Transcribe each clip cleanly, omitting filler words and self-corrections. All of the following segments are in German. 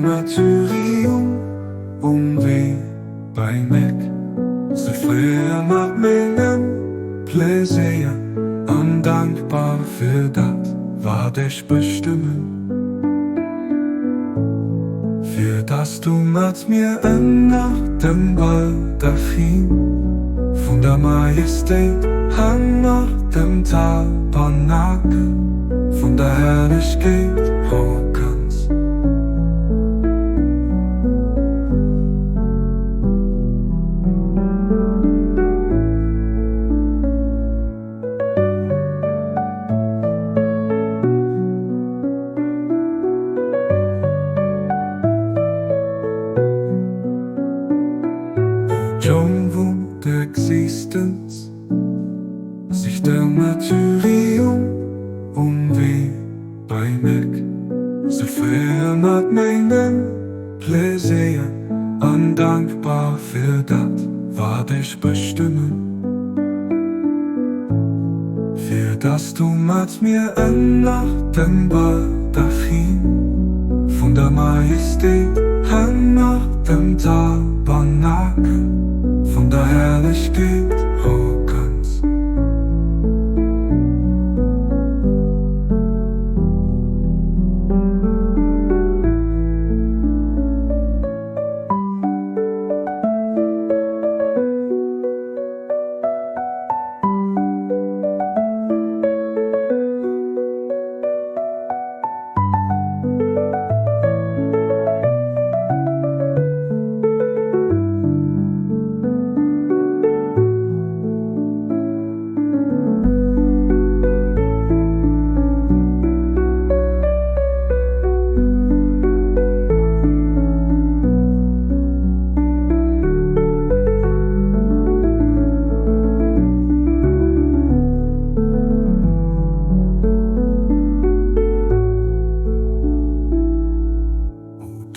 martyrium umweg bei meg. Så flere mag meinen Pläsier, undankbar für das, was ich bestimme. Für das du mit mir in Nacht dem Baldachin von der Majestät an nach dem Tabernakel von der Herrlichkeit Hockens. Jungwund der Existenz, sich der Martyrium umweg bei meg. So verändert meinen Pläsier, undankbar für das, was ich bestimme. Für das du mit mir in Nacht dem Baldachin von der Majestät an nach dem Tabernakel von der Herrlichkeit Hockens.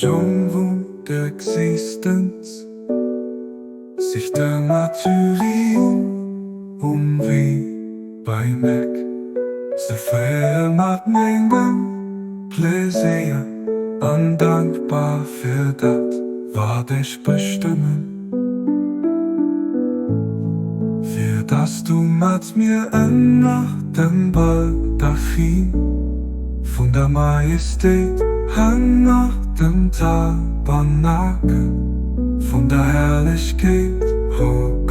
Jungwund der Existenz, sich der Martyrium umweg bei meg. So verändert meinen Pläsier, undankbar für das, was ich bestimme. Für das du mit mir in Nacht dem Baldachin von der Majestät an nach dem Tabernakel von der Herrlichkeit hoch.